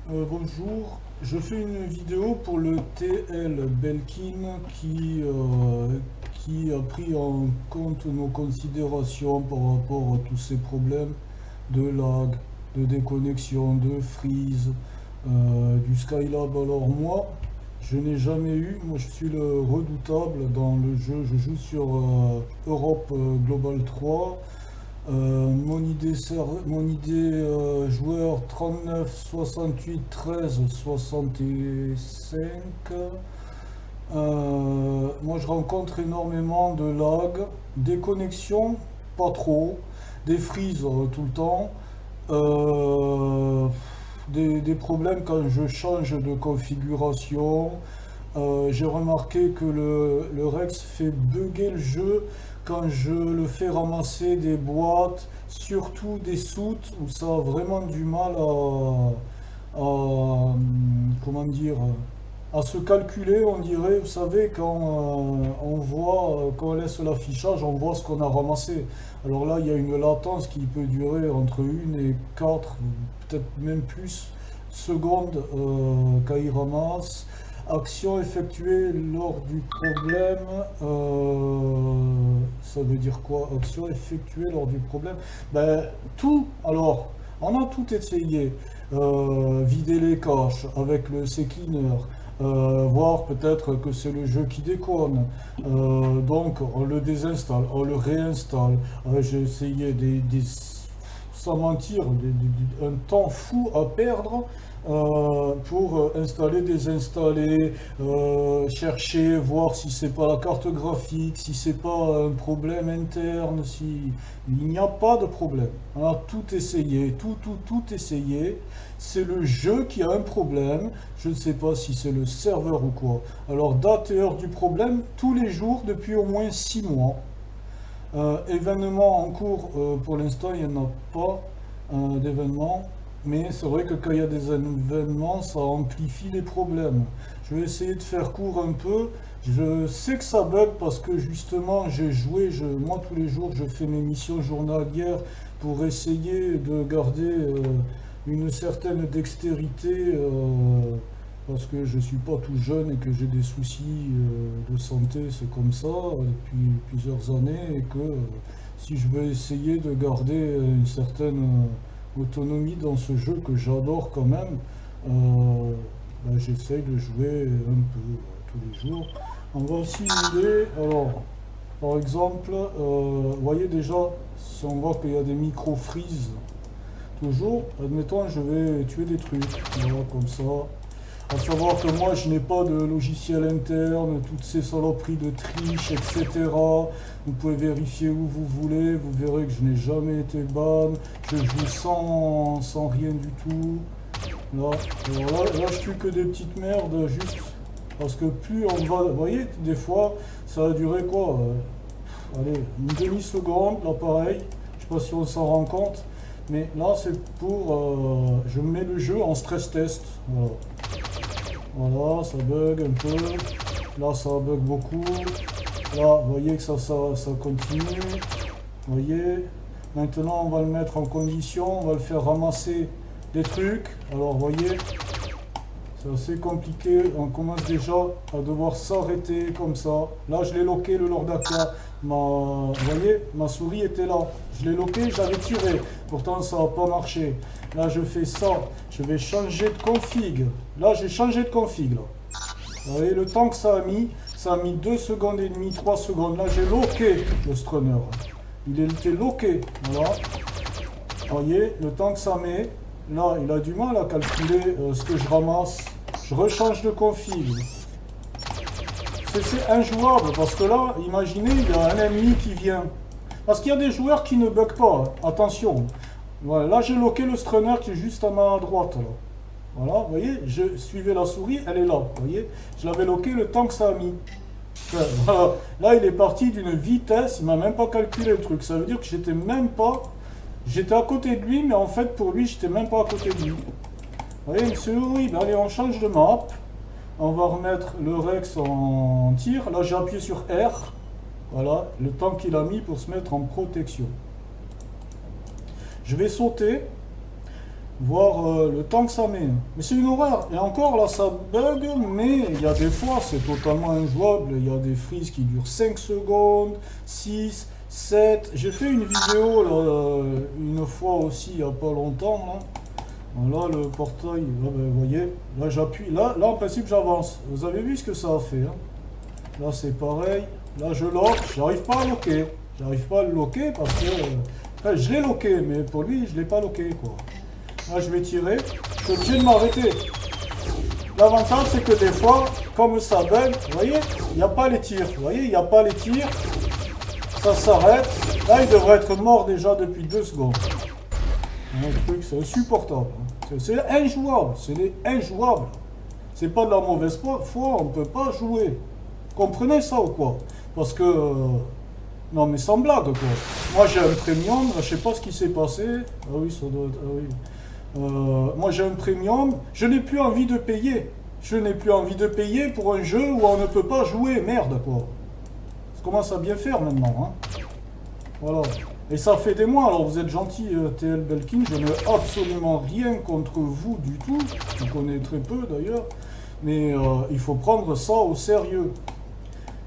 Bonjour, je fais une vidéo pour le TL Belkin qui a pris en compte nos considérations par rapport à tous ces problèmes de lag, de déconnexion, de freeze, du Skylab. Alors moi, je n'ai jamais eu, moi je suis le redoutable dans le jeu, je joue sur Europe Global 3. Mon idée joueur 39 68 13 65. Moi je rencontre énormément de lag, des connexions, pas trop, des freezes tout le temps, euh, des problèmes quand je change de configuration. J'ai remarqué que le Rex fait bugger le jeu quand je le fais ramasser des boîtes, surtout des soutes où ça a vraiment du mal comment dire, à se calculer, on dirait. Vous savez, quand on voit, quand on laisse l'affichage, on voit ce qu'on a ramassé. Alors là, il y a une latence qui peut durer entre 1 et 4, peut-être même plus, secondes quand il ramasse. Action effectuée lors du problème, ça veut dire quoi? Action effectuée lors du problème. Ben, tout, alors, on a tout essayé. Vider les caches avec le C-Cleaner, voir peut-être que c'est le jeu qui déconne. Donc, on le désinstalle, on le réinstalle. J'ai essayé sans mentir, un temps fou à perdre pour installer, désinstaller, chercher, voir si c'est pas la carte graphique, si c'est pas un problème interne, si il n'y a pas de problème. On a tout essayé, tout essayé. C'est le jeu qui a un problème. Je ne sais pas si c'est le serveur ou quoi. Alors, date et heure du problème, tous les jours depuis au moins 6 mois. Événements en cours, pour l'instant, il n'y en a pas d'événements. Mais c'est vrai que quand il y a des événements, ça amplifie les problèmes. Je vais essayer de faire court un peu. Je sais que ça bug parce que justement, j'ai joué, moi tous les jours, je fais mes missions journalières pour essayer de garder une certaine dextérité parce que je suis pas tout jeune et que j'ai des soucis de santé, c'est comme ça depuis plusieurs années et que si je veux essayer de garder une certaine autonomie dans ce jeu que j'adore quand même, ben, j'essaye de jouer un peu tous les jours. On va simuler, alors par exemple, vous voyez déjà, si on voit qu'il y a des micro-freezes, toujours, admettons, je vais tuer des trucs, voilà, comme ça. À savoir que moi, je n'ai pas de logiciel interne, toutes ces saloperies de triche, etc. Vous pouvez vérifier où vous voulez, vous verrez que je n'ai jamais été ban. Je joue sans rien du tout. Là, là, je tue que des petites merdes, juste parce que plus on va... Vous voyez, des fois, ça a duré quoi allez, une demi-seconde, là pareil. Je sais pas si on s'en rend compte. Mais là, c'est pour... je mets le jeu en stress test. Voilà. Voilà, ça bug un peu. Là, ça bug beaucoup. Là, vous voyez que ça continue. Vous voyez. Maintenant, on va le mettre en condition. On va le faire ramasser des trucs. Alors, vous voyez, c'est assez compliqué. On commence déjà à devoir s'arrêter comme ça. Là, je l'ai loqué le Lordaka. Vous voyez, ma souris était là. Je l'ai loqué, j'avais tiré. Pourtant, ça n'a pas marché. Là, je fais ça. Je vais changer de config. Là, j'ai changé de config. Là. Vous voyez, le temps que ça a mis 2 secondes et demie, 3 secondes. Là, j'ai loqué le strunner. Il était loqué. Voilà. Vous voyez, le temps que ça met. Là, il a du mal à calculer ce que je ramasse. Je rechange de config. C'est injouable parce que là, imaginez, il y a un ennemi qui vient. Parce qu'il y a des joueurs qui ne bug pas. Attention. Voilà, là, j'ai loqué le strunner qui est juste à ma droite. Là. Voilà, vous voyez, je suivais la souris, elle est là. Vous voyez, je l'avais loqué le temps que ça a mis. Voilà. Là, il est parti d'une vitesse, il m'a même pas calculé le truc. Ça veut dire que j'étais même pas. J'étais à côté de lui, mais en fait, pour lui, j'étais même pas à côté de lui. Vous voyez, c'est horrible. Allez, on change de map. On va remettre le Rex en tir. Là, j'ai appuyé sur R. Voilà, le temps qu'il a mis pour se mettre en protection. Je vais sauter. voir le temps que ça met. Mais c'est une horreur. Et encore là, ça bug, mais il y a des fois, c'est totalement injouable. Il y a des frises qui durent 5 secondes, 6, 7. J'ai fait une vidéo là, une fois aussi, il n'y a pas longtemps. Là. Voilà le portail, là, ben, vous voyez, là j'appuie, là en principe j'avance. Vous avez vu ce que ça a fait, hein. Là c'est pareil, là je lock, j'arrive pas à locker. J'arrive pas à le locker parce que... enfin, je l'ai locké, mais pour lui je l'ai pas locké quoi. Là je vais tirer, je suis obligé de m'arrêter. L'avantage c'est que des fois, comme ça bug, vous voyez, il n'y a pas les tirs. Vous voyez, il n'y a pas les tirs. Ça s'arrête. Là il devrait être mort déjà depuis 2 secondes. Un truc, c'est insupportable. C'est injouable, c'est injouable. C'est pas de la mauvaise foi, on peut pas jouer. Comprenez ça ou quoi? Parce que... non mais sans blague quoi. Moi j'ai un premium, je sais pas ce qui s'est passé. Ah oui, ça doit être... Ah oui. Moi j'ai un premium, je n'ai plus envie de payer. Je n'ai plus envie de payer pour un jeu où on ne peut pas jouer, merde quoi. Ça commence à bien faire maintenant, hein. Voilà. Et ça fait des mois, alors vous êtes gentil TL Belkin, je n'ai absolument rien contre vous du tout, je vous connais très peu d'ailleurs, mais il faut prendre ça au sérieux.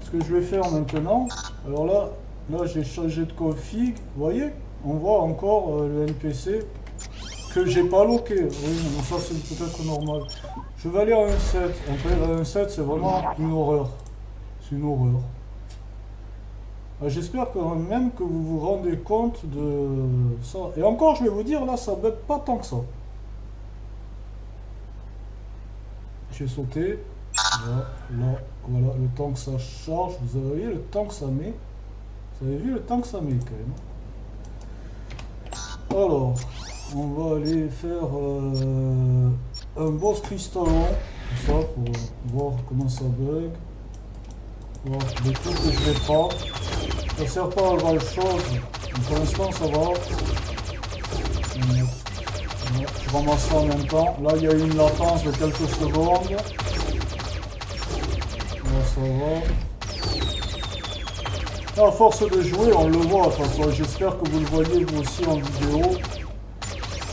Ce que je vais faire maintenant, alors là j'ai changé de config, vous voyez, on voit encore le NPC que j'ai pas locké, oui, mais ça c'est peut-être normal. Je vais aller à 1.7, après à 1.7 c'est vraiment une horreur, c'est une horreur. J'espère quand même que vous vous rendez compte de ça. Et encore, je vais vous dire, là, ça bug pas tant que ça. J'ai sauté. Voilà, le temps que ça charge. Vous avez vu le temps que ça met? Vous avez vu le temps que ça met, quand même. Alors, on va aller faire un boss cristallon. Ça, pour voir comment ça bug. Bon, les trucs que je vais prendre. Ça sert pas à grand chose, mais pour l'instant ça va. Je ramasse ça en même temps. Là il y a une latence de quelques secondes. Là ça va. Là, à force de jouer, on le voit de toute façon. J'espère que vous le voyez vous aussi en vidéo.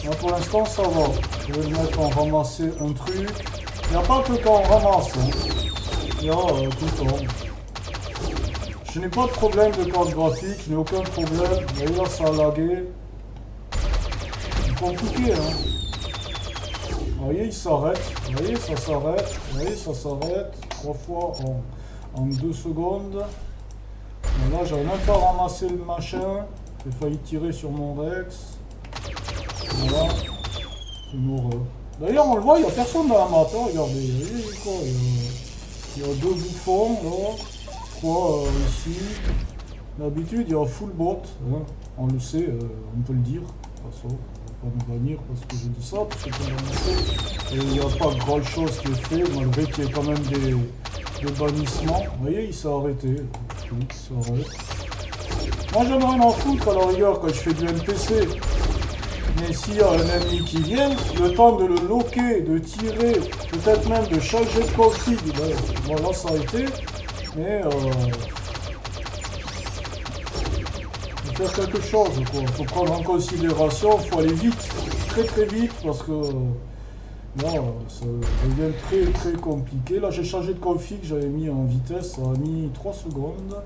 Là pour l'instant ça va. Je vais le mettre en ramasser un truc. Il n'y a pas que quand on ramasse. Hein. Il y a tout le temps. Je n'ai pas de problème de carte graphique, je n'ai aucun problème. Mais là, ça a lagué. C'est compliqué, hein. Vous voyez, il s'arrête. Vous voyez, ça s'arrête. Vous voyez, ça s'arrête. 3 fois en 2 secondes. Et là, j'avais même pas ramassé le machin. J'ai failli tirer sur mon Rex. Voilà. C'est une horreur. D'ailleurs, on le voit, il n'y a personne dans la map. Hein, regardez. Vous voyez, quoi, il y a 2 bouffons, là. Ici, d'habitude il y a full bot, hein. On le sait, on peut le dire, de toute façon, on va pas me bannir parce que je dis ça, parce que il n'y a pas grand chose qui est fait, malgré qu'il y ait quand même des bannissements. Vous voyez, il s'est arrêté, oui, il s'arrête. Moi j'en ai rien à foutre à la rigueur quand je fais du NPC, mais s'il y a un ennemi qui vient, le temps de le locker, de tirer, peut-être même de changer de config, ben, voilà, ça a été. Mais faut faire quelque chose, quoi. Faut prendre en considération, faut aller vite, très très vite, parce que là, ça devient très très compliqué. Là, j'ai changé de config, j'avais mis en vitesse, ça a mis 3 secondes.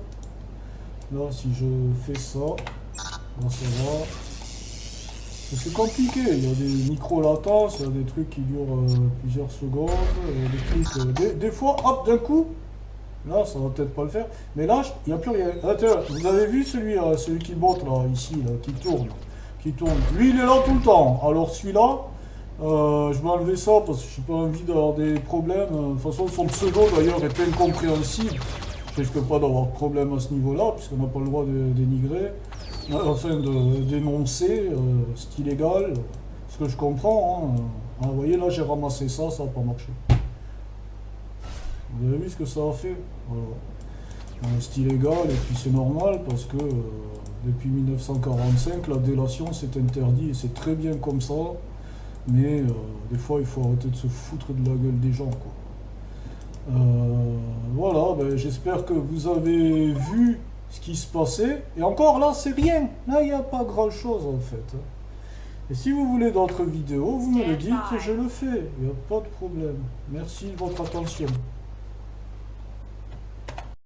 Là, si je fais ça, là ça va. C'est compliqué, il y a des micro-latences, il y a des trucs qui durent plusieurs secondes, des trucs, des fois, hop, d'un coup. Là, ça va peut-être pas le faire. Mais là, il n'y a plus rien. Attends, vous avez vu celui qui botte là, ici, là, qui tourne. Lui, il est là tout le temps. Alors celui-là, je vais enlever ça parce que je n'ai pas envie d'avoir des problèmes. De toute façon, son pseudo d'ailleurs est incompréhensible. Je risque pas d'avoir de problème à ce niveau-là, puisqu'on n'a pas le droit de dénigrer. Enfin, de dénoncer, c'est illégal. Ce que je comprends. Hein. Ah, vous voyez, là, j'ai ramassé ça, ça n'a pas marché. Vous avez vu ce que ça a fait? Voilà. C'est illégal et puis c'est normal parce que depuis 1945 la délation c'est interdit et c'est très bien comme ça, mais des fois il faut arrêter de se foutre de la gueule des gens, quoi. Voilà, ben, j'espère que vous avez vu ce qui se passait et encore là c'est rien, là il n'y a pas grand chose en fait. Et si vous voulez d'autres vidéos, vous me le Stand dites et by. je le fais. Il n'y a pas de problème. Merci de votre attention.